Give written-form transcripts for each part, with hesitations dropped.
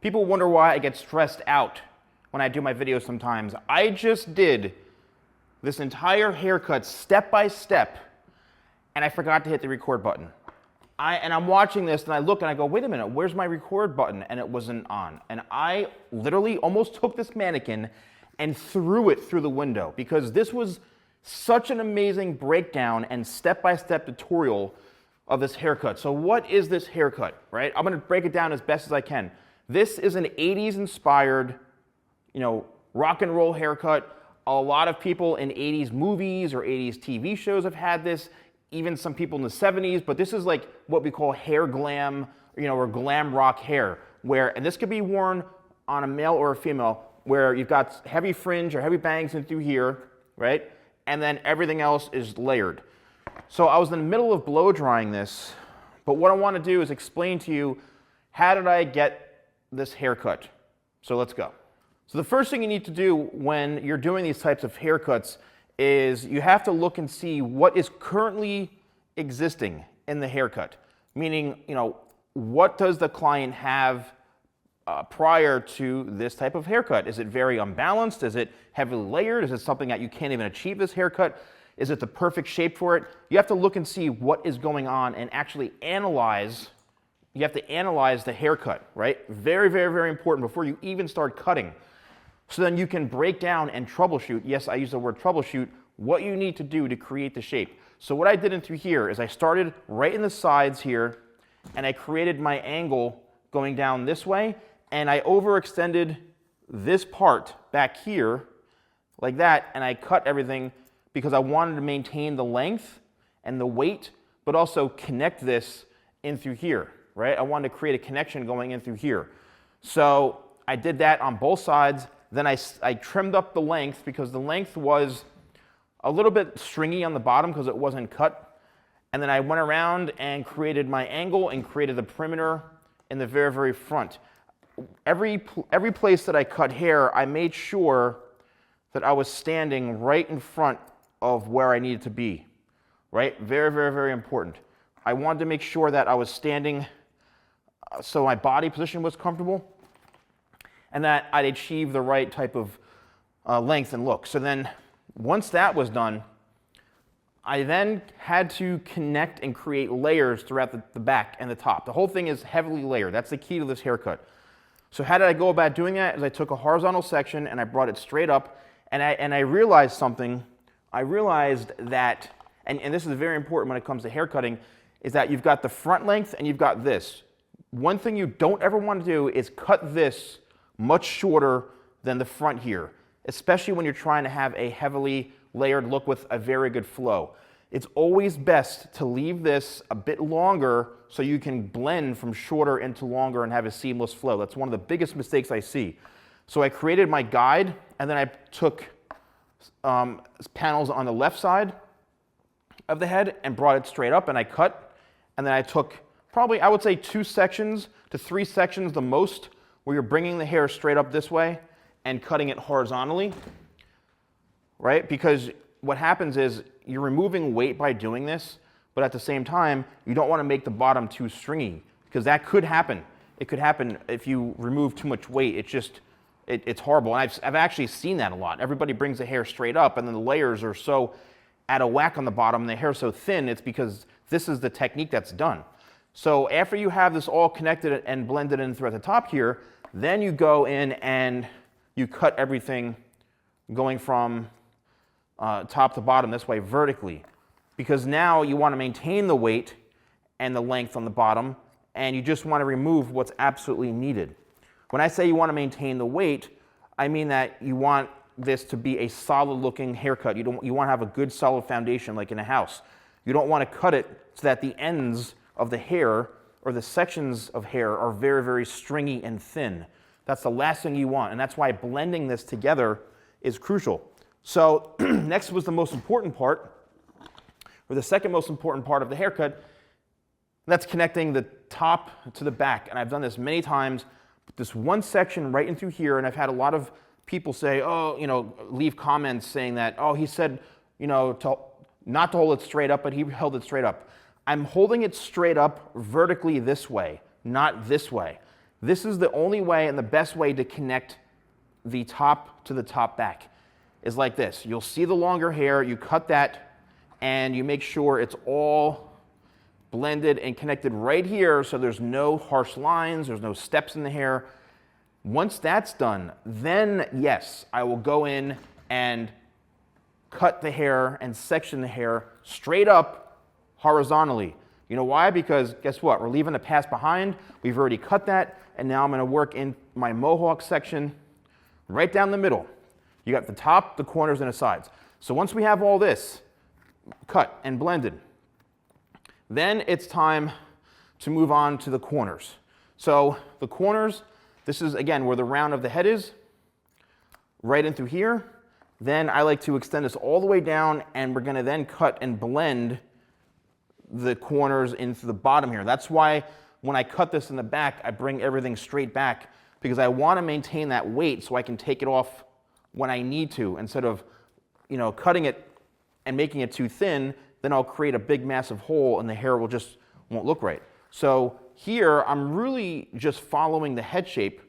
People wonder why I get stressed out when I do my videos sometimes. I just did this entire haircut step by step, and I forgot to hit the record button. I'm watching this, and I look and I go, wait a minute, where's my record button? And it wasn't on. And I literally almost took this mannequin and threw it through the window, because this was such an amazing breakdown and step-by-step tutorial of this haircut. So what is this haircut, right? I'm gonna break it down as best as I can. This is an 80s inspired, rock and roll haircut. A lot of people in 80s movies or 80s TV shows have had this, even some people in the 70s, but this is like what we call hair glam, or glam rock hair, and this could be worn on a male or a female, where you've got heavy fringe or heavy bangs in through here, right? And then everything else is layered. So I was in the middle of blow drying this, but what I want to do is explain to you, how did I get this haircut? So let's go. So the first thing you need to do when you're doing these types of haircuts is you have to look and see what is currently existing in the haircut. Meaning, what does the client have prior to this type of haircut? Is it very unbalanced? Is it heavily layered? Is it something that you can't even achieve this haircut? Is it the perfect shape for it? You have to look and see what is going on and actually analyze. You have to analyze the haircut, right? Very, very, very important before you even start cutting. So then you can break down and troubleshoot, yes, I use the word troubleshoot, what you need to do to create the shape. So what I did in through here is I started right in the sides here, and I created my angle going down this way, and I overextended this part back here like that, and I cut everything because I wanted to maintain the length and the weight, but also connect this in through here, right? I wanted to create a connection going in through here. So I did that on both sides. Then I trimmed up the length because the length was a little bit stringy on the bottom because it wasn't cut. And then I went around and created my angle and created the perimeter in the very, very front. Every place that I cut hair, I made sure that I was standing right in front of where I needed to be, right? Very, very, very important. I wanted to make sure that I was standing so my body position was comfortable, and that I'd achieve the right type of length and look. So then, once that was done, I then had to connect and create layers throughout the back and the top. The whole thing is heavily layered. That's the key to this haircut. So how did I go about doing that? Is I took a horizontal section and I brought it straight up, and I realized something. I realized that, and this is very important when it comes to haircutting, is that you've got the front length and you've got this. One thing you don't ever want to do is cut this much shorter than the front here, especially when you're trying to have a heavily layered look with a very good flow. It's always best to leave this a bit longer so you can blend from shorter into longer and have a seamless flow. That's one of the biggest mistakes I see. So I created my guide, and then I took panels on the left side of the head and brought it straight up, and I cut, and then I took probably, I would say, 2 sections to 3 sections the most, where you're bringing the hair straight up this way and cutting it horizontally, right? Because what happens is you're removing weight by doing this, but at the same time, you don't want to make the bottom too stringy, because that could happen. It could happen if you remove too much weight. It's horrible. And I've actually seen that a lot. Everybody brings the hair straight up, and then the layers are so out of whack on the bottom, and the hair is so thin, it's because this is the technique that's done. So after you have this all connected and blended in throughout the top here, then you go in and you cut everything going from top to bottom this way vertically, because now you want to maintain the weight and the length on the bottom, and you just want to remove what's absolutely needed. When I say you want to maintain the weight, I mean that you want this to be a solid looking haircut. You want to have a good solid foundation like in a house. You don't want to cut it so that the ends of the hair or the sections of hair are very, very stringy and thin. That's the last thing you want, and that's why blending this together is crucial. So next was the most important part, or the second most important part of the haircut. That's connecting the top to the back, and I've done this many times. But this one section right in through here, and I've had a lot of people say, oh, leave comments saying that, oh, he said, not to hold it straight up, but he held it straight up. I'm holding it straight up vertically this way, not this way. This is the only way and the best way to connect the top to the top back, is like this. You'll see the longer hair, you cut that, and you make sure it's all blended and connected right here so there's no harsh lines, there's no steps in the hair. Once that's done, then yes, I will go in and cut the hair and section the hair straight up horizontally. You know why? Because guess what? We're leaving the past behind. We've already cut that, and now I'm going to work in my mohawk section right down the middle. You got the top, the corners, and the sides. So once we have all this cut and blended, then it's time to move on to the corners. So the corners, this is again where the round of the head is, right in through here. Then I like to extend this all the way down, and we're going to then cut and blend the corners into the bottom here. That's why when I cut this in the back, I bring everything straight back, because I want to maintain that weight so I can take it off when I need to, instead of, you know, cutting it and making it too thin. Then I'll create a big massive hole and the hair won't look right. So here I'm really just following the head shape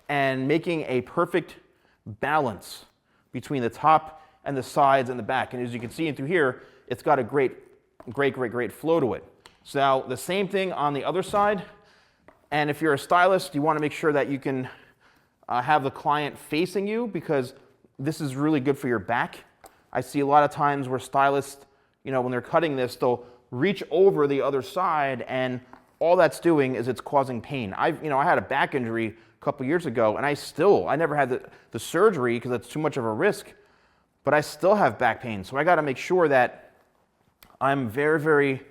and making a perfect balance between the top and the sides and the back. And as you can see in through here, it's got a great flow to it. So now the same thing on the other side. And if you're a stylist, you want to make sure that you can have the client facing you, because this is really good for your back. I see a lot of times where stylists, you know, when they're cutting this, they'll reach over the other side, and all that's doing is it's causing pain. I had a back injury a couple years ago, and I never had the surgery because it's too much of a risk, but I still have back pain. So I got to make sure that I'm very, very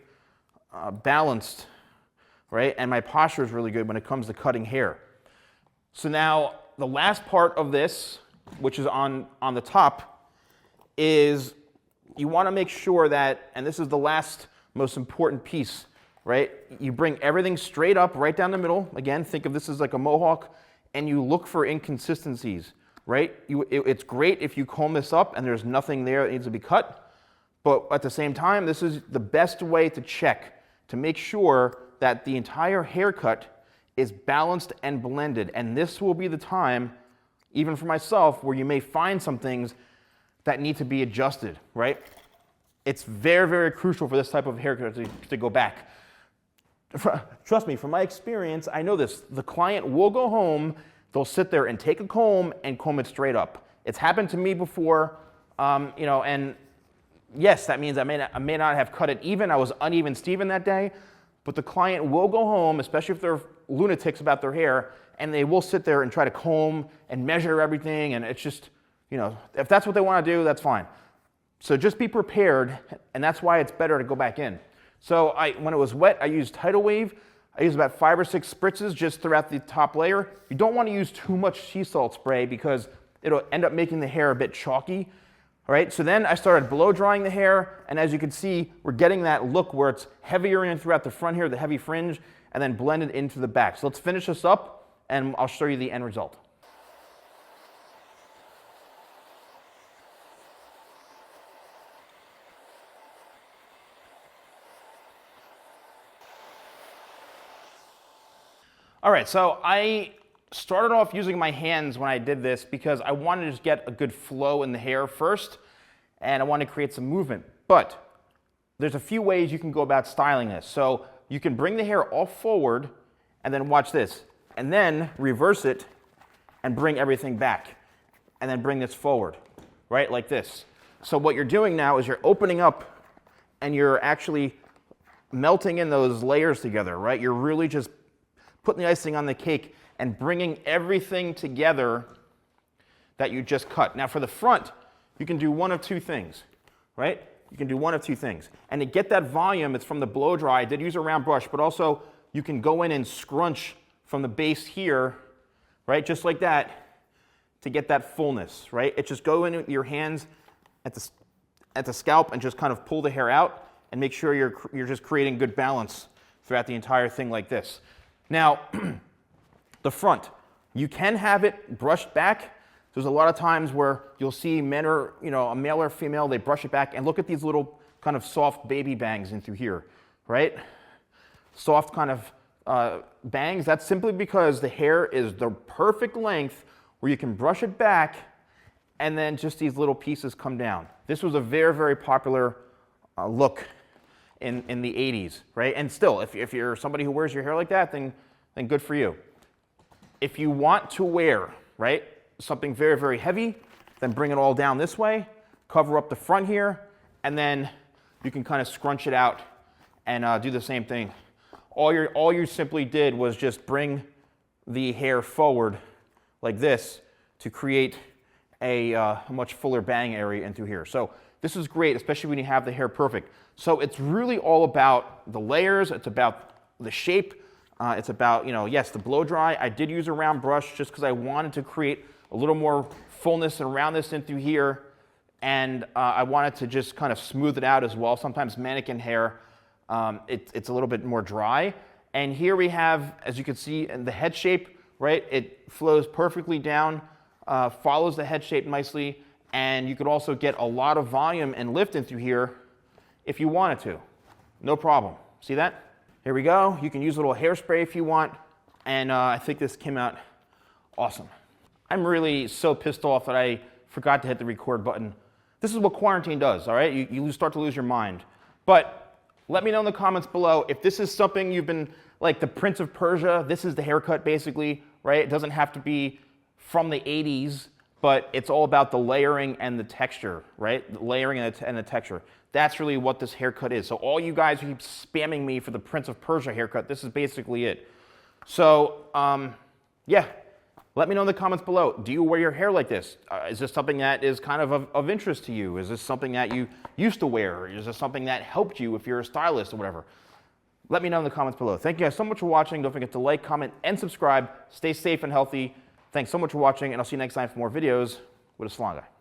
balanced, right? And my posture is really good when it comes to cutting hair. So now the last part of this, which is on the top, is you want to make sure that, and this is the last most important piece, right? You bring everything straight up, right down the middle. Again, think of this as like a mohawk, and you look for inconsistencies, right? It's great if you comb this up and there's nothing there that needs to be cut, but at the same time, this is the best way to check, to make sure that the entire haircut is balanced and blended. And this will be the time, even for myself, where you may find some things that need to be adjusted, right? It's very, very crucial for this type of haircut to go back. Trust me, from my experience, I know this. The client will go home, they'll sit there and take a comb and comb it straight up. It's happened to me before, and yes, that means I may not have cut it even. I was uneven Steven that day, but the client will go home, especially if they're lunatics about their hair, and they will sit there and try to comb and measure everything, and it's just, if that's what they want to do, that's fine. So just be prepared, and that's why it's better to go back in. So when it was wet, I used Tidal Wave. I used about 5 or 6 spritzes just throughout the top layer. You don't want to use too much sea salt spray because it'll end up making the hair a bit chalky. All right, so then I started blow drying the hair, and as you can see, we're getting that look where it's heavier in throughout the front here, the heavy fringe, and then blended into the back. So let's finish this up, and I'll show you the end result. All right, so I started off using my hands when I did this because I wanted to just get a good flow in the hair first, and I wanted to create some movement. But there's a few ways you can go about styling this. So you can bring the hair all forward, and then watch this, and then reverse it and bring everything back, and then bring this forward, right, like this. So what you're doing now is you're opening up, and you're actually melting in those layers together, right? You're really just putting the icing on the cake and bringing everything together that you just cut. Now for the front, you can do one of two things, right? You can do one of two things. And to get that volume, it's from the blow dry. I did use a round brush, but also you can go in and scrunch from the base here, right? Just like that, to get that fullness, right? It's just go in with your hands at the scalp and just kind of pull the hair out and make sure you're just creating good balance throughout the entire thing like this. Now, the front, you can have it brushed back. There's a lot of times where you'll see men or, a male or female, they brush it back, and look at these little kind of soft baby bangs in through here, right? Soft kind of bangs, that's simply because the hair is the perfect length where you can brush it back and then just these little pieces come down. This was a very, very popular look in the 80s, right? And still, if you're somebody who wears your hair like that, then good for you. If you want to wear, right, something very, very heavy, then bring it all down this way, cover up the front here, and then you can kind of scrunch it out and do the same thing. All you simply did was just bring the hair forward like this to create a much fuller bang area into here. So this is great, especially when you have the hair perfect. So it's really all about the layers, it's about the shape, it's about, yes, the blow dry. I did use a round brush just because I wanted to create a little more fullness and roundness into here, and I wanted to just kind of smooth it out as well. Sometimes mannequin hair, it's a little bit more dry. And here we have, as you can see, in the head shape, right, it flows perfectly down, follows the head shape nicely, and you could also get a lot of volume and lift into here if you wanted to. No problem. See that? Here we go. You can use a little hairspray if you want, and I think this came out awesome. I'm really so pissed off that I forgot to hit the record button. This is what quarantine does, all right? You start to lose your mind. But let me know in the comments below if this is something you've been, like the Prince of Persia, this is the haircut basically, right? It doesn't have to be from the 80s, but it's all about the layering and the texture, right? The layering and the texture. That's really what this haircut is. So all you guys who keep spamming me for the Prince of Persia haircut, this is basically it. So, yeah. Let me know in the comments below. Do you wear your hair like this? Is this something that is kind of interest to you? Is this something that you used to wear? Or is this something that helped you if you're a stylist or whatever? Let me know in the comments below. Thank you guys so much for watching. Don't forget to like, comment, and subscribe. Stay safe and healthy. Thanks so much for watching, and I'll see you next time for more videos with a salon guy.